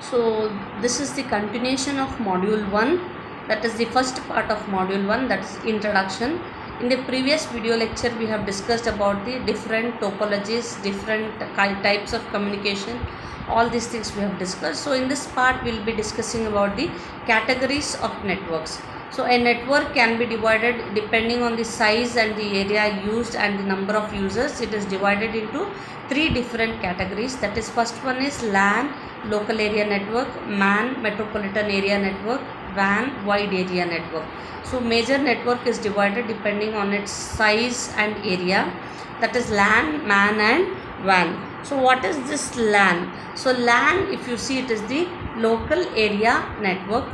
So this is the continuation of module 1, that is the first part of module 1, that is introduction. In the previous video lecture we have discussed about the different topologies, different types of communication, all these things we have discussed. So in this part we will be discussing about the categories of networks. So a network can be divided depending on the size and the area used and the number of users. It is divided into three different categories. That is, first one is LAN, local area network, MAN, metropolitan area network, WAN, wide area network. So major network is divided depending on its size and area. That is LAN, MAN and WAN. So what is this LAN? So LAN, if you see, it is the local area network,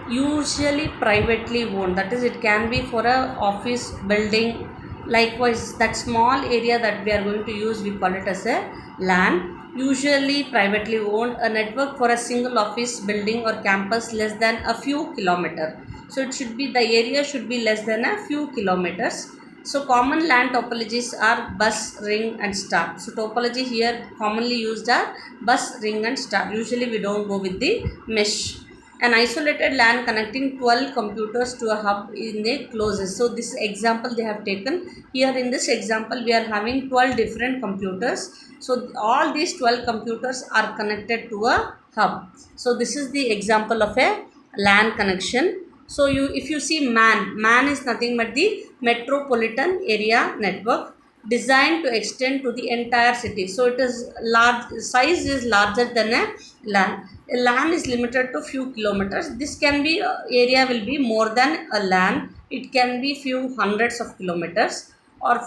usually privately owned. That is, it can be for a office building. Likewise, that small area that we are going to use, we call it as a LAN, usually privately owned, a network for a single office building or campus less than a few kilometers. So it should be, the area should be less than a few kilometers. So common LAN topologies are bus, ring and star. So topology here commonly used are bus, ring and star. Usually we don't go with the mesh. An isolated LAN connecting 12 computers to a hub in a closed. So this example they have taken. Here in this example we are having 12 different computers. So all these 12 computers are connected to a hub. So this is the example of a LAN connection. So if you see MAN is nothing but the metropolitan area network, designed to extend to the entire city. So it is large, size is larger than a LAN. A LAN is limited to few kilometers. This can be, area will be more than a LAN. It can be few hundreds of kilometers or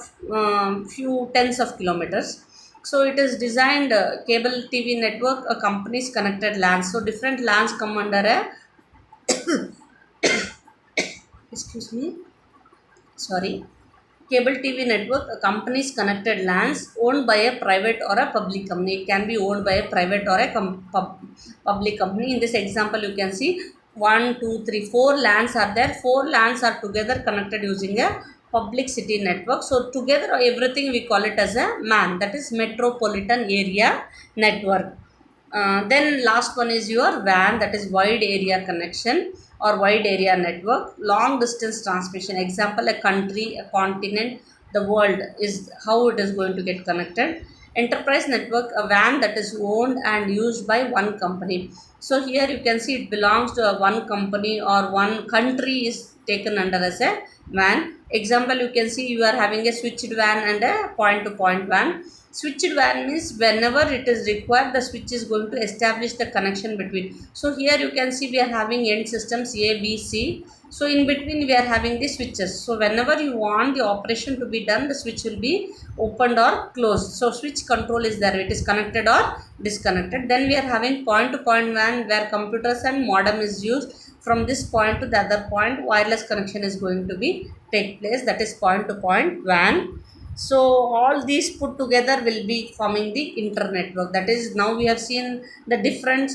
few tens of kilometers. So it is designed, cable TV network, a company's connected LANs. So different LANs come under a excuse me, sorry, cable TV network, a company's connected LANs owned by a private or a public company. It can be owned by a private or a public company. In this example, you can see 1, 2, 3, 4 LANs are there. 4 LANs are together connected using a public city network. So together everything we call it as a MAN, that is metropolitan area network. Then last one is your WAN, that is wide area connection or wide area network, long distance transmission. Example, a country, a continent, the world is how it is going to get connected. Enterprise network, a WAN that is owned and used by one company. So here you can see it belongs to a one company or one country is taken under as a WAN. Example, you can see you are having a switched WAN and a point-to-point WAN. Switched WAN means whenever it is required, the switch is going to establish the connection between. So here you can see we are having end systems A, B, C. So in between we are having the switches. So whenever you want the operation to be done, the switch will be opened or closed. So switch control is there. It is connected or disconnected. Then we are having point-to-point WAN where computers and modem is used. From this point to the other point, wireless connection is going to be take place. That is point-to-point WAN. So all these put together will be forming the internetwork. That is, now we have seen the different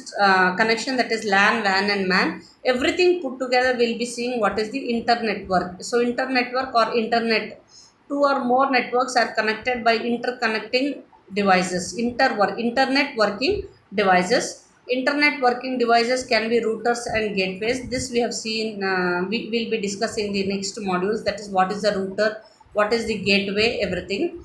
connection, that is LAN, WAN and MAN. Everything put together will be seeing what is the internetwork. So internetwork or internet, two or more networks are connected by interconnecting devices. Internet working devices. Internet working devices can be routers and gateways. This we have seen, we will be discussing the next modules. That is, what is the router, what is the gateway, everything.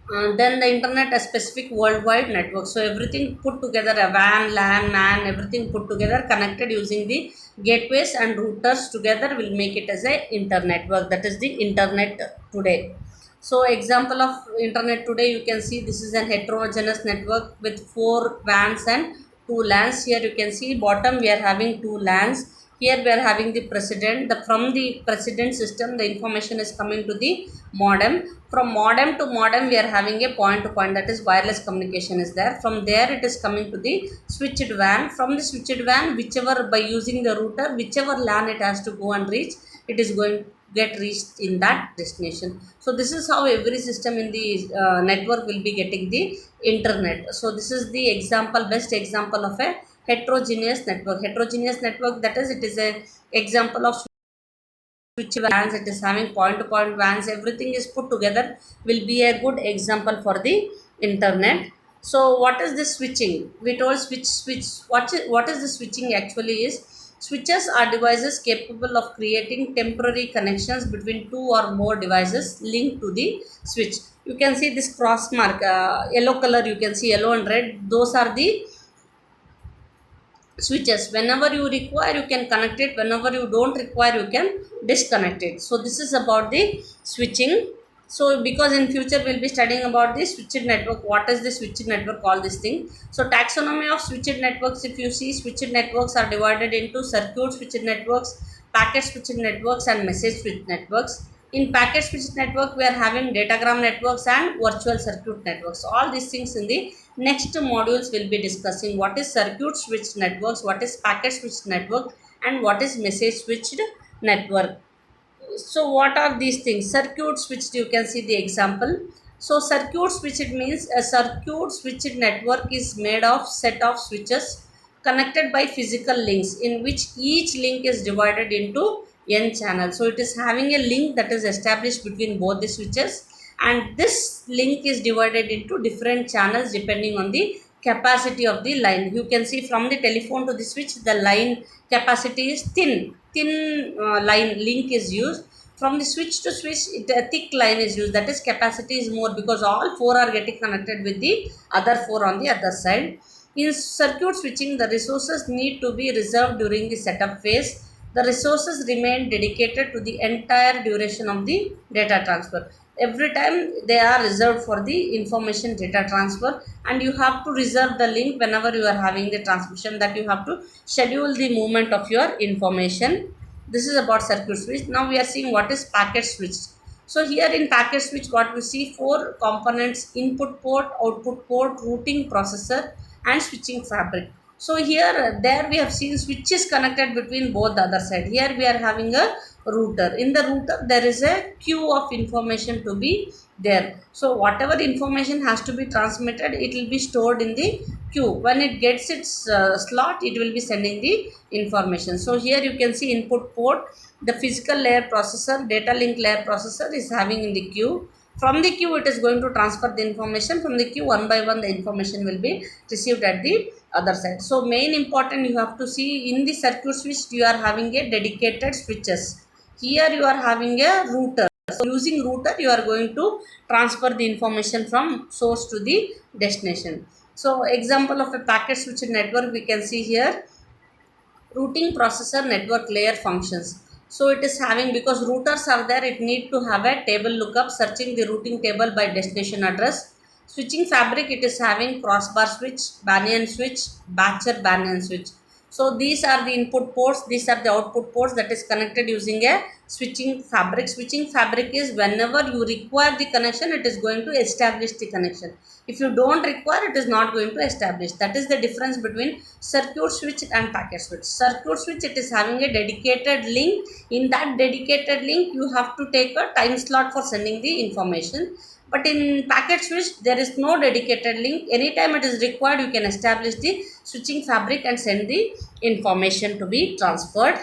Then the internet, a specific worldwide network. So everything put together, a WAN, LAN, MAN, everything put together, connected using the gateways and routers together will make it as a internet network. That is the internet today. So example of internet today, you can see this is a heterogeneous network with 4 WANs and 2 LANs. Here you can see bottom we are having 2 LANs. Here we are having the president. From the president system, the information is coming to the modem. From modem to modem, we are having a point-to-point, that is wireless communication is there. From there, it is coming to the switched WAN. From the switched WAN, whichever by using the router, whichever LAN it has to go and reach, it is going to get reached in that destination. So this is how every system in the network will be getting the internet. So this is the example, best example of a heterogeneous network. Heterogeneous network, that is, it is a example of switch WANs, it is having point-to-point WANs, everything is put together, will be a good example for the internet. So what is this switching? We told switch. What is the switching actually is? Switches are devices capable of creating temporary connections between two or more devices linked to the switch. You can see this cross mark, yellow color, you can see yellow and red, those are the switches. Whenever you require you can connect it, whenever you don't require you can disconnect it. So this is about the switching. So because in future we'll be studying about the switched network, what is the switched network, all this thing. So taxonomy of switched networks, if you see, switched networks are divided into circuit switched networks, packet switched networks and message switched networks. In packet switched network, we are having datagram networks and virtual circuit networks. All these things in the next modules will be discussing. What is circuit switched networks, what is packet switched network, and what is message switched network. So what are these things? Circuit switched, you can see the example. So circuit switched means a circuit switched network is made of set of switches connected by physical links, in which each link is divided into n channels. So it is having a link that is established between both the switches, and this link is divided into different channels depending on the capacity of the line. You can see from the telephone to the switch, the line capacity is thin line link is used. From the switch to switch, a thick line is used, that is capacity is more, because all four are getting connected with the other four on the other side. In circuit switching, the resources need to be reserved during the setup phase. The resources remain dedicated to the entire duration of the data transfer. Every time they are reserved for the information data transfer, and you have to reserve the link whenever you are having the transmission, that you have to schedule the movement of your information. This is about circuit switch. Now we are seeing what is packet switch. So here in packet switch, what we see, four components: input port, output port, routing processor and switching fabric. So here, there we have seen switches connected between both the other side. Here we are having a router. In the router there is a queue of information to be there. So whatever information has to be transmitted, it will be stored in the queue. When it gets its slot, it will be sending the information. So here you can see input port, the physical layer processor, data link layer processor is having in the queue. From the queue it is going to transfer the information. From the queue, one by one the information will be received at the other side. So main important, you have to see, in the circuit switch you are having a dedicated switches. Here you are having a router. So using router you are going to transfer the information from source to the destination. So example of a packet switched network we can see here: routing processor network layer functions. So it is having, because routers are there, it need to have a table lookup searching the routing table by destination address. Switching fabric, it is having crossbar switch, banyan switch, batcher banyan switch. So these are the input ports, these are the output ports that is connected using a switching fabric. Switching fabric is whenever you require the connection, it is going to establish the connection. If you don't require, it is not going to establish. That is the difference between circuit switch and packet switch. Circuit switch, it is having a dedicated link. In that dedicated link you have to take a time slot for sending the information. But in packet switch there is no dedicated link. Anytime it is required, you can establish the switching fabric and send the information to be transferred.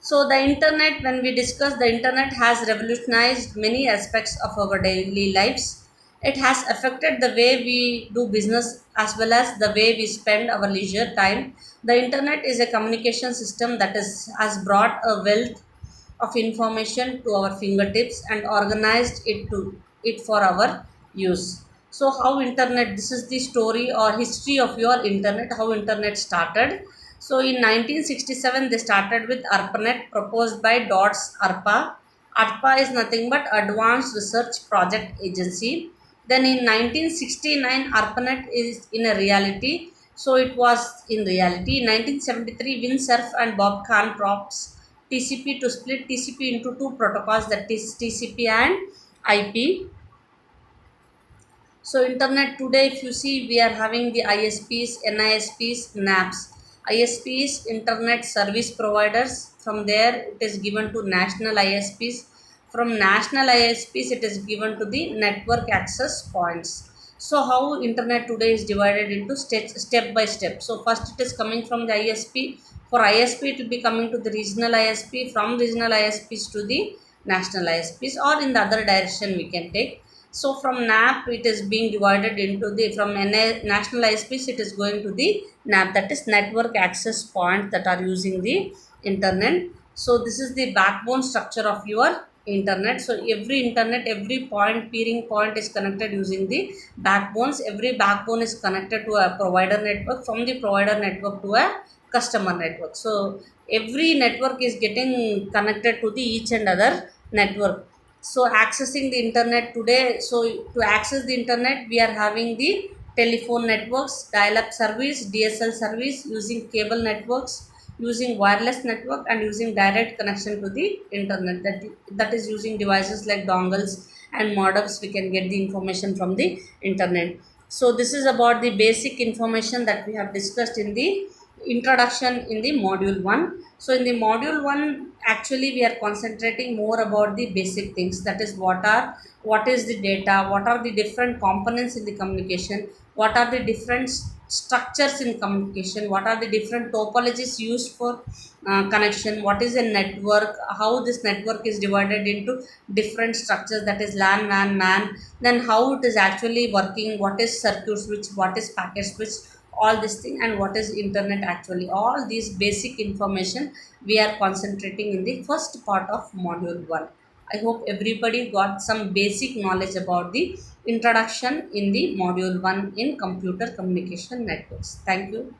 So the internet, when we discuss, the internet has revolutionized many aspects of our daily lives. It has affected the way we do business as well as the way we spend our leisure time. The internet is a communication system that has brought a wealth of information to our fingertips and organized it for our use. So how internet, this is the story or history of your internet, how internet started. So in 1967 they started with ARPANET, proposed by DOTS ARPA. ARPA is nothing but Advanced Research Project Agency. Then in 1969 ARPANET is in a reality. So it was in reality. In 1973 Windsurf and Bob Kahn props TCP to split TCP into two protocols, that is TCP and IP. So internet today, if you see, we are having the ISPs, NISPs, NAPs. ISPs, internet service providers. From there it is given to national ISPs. From national ISPs it is given to the network access points. So how internet today is divided into step by step. So first it is coming from the ISP. For ISP it will be coming to the regional ISP. From regional ISPs to the national ISPs, or in the other direction we can take. So from NAP, it is being divided into the from national ISPs, it is going to the NAP, that is network access point that are using the internet. So this is the backbone structure of your internet. So every internet, every point, peering point is connected using the backbones. Every backbone is connected to a provider network, from the provider network to a customer network. So every network is getting connected to the each and other network. So accessing the internet today, so to access the internet we are having the telephone networks, dial-up service, DSL service, using cable networks, using wireless network, and using direct connection to the internet, that is using devices like dongles and modems. We can get the information from the internet. So this is about the basic information that we have discussed in the introduction in the module 1. So in the module 1, actually we are concentrating more about the basic things, that is what is the data, what are the different components in the communication, what are the different structures in communication, what are the different topologies used for connection, what is a network, how this network is divided into different structures, that is LAN, WAN, MAN, then how it is actually working, what is circuit switch, what is packet switch, all this thing, and what is internet actually. All these basic information we are concentrating in the first part of module 1. I hope everybody got some basic knowledge about the introduction in the module 1 in computer communication networks. Thank you.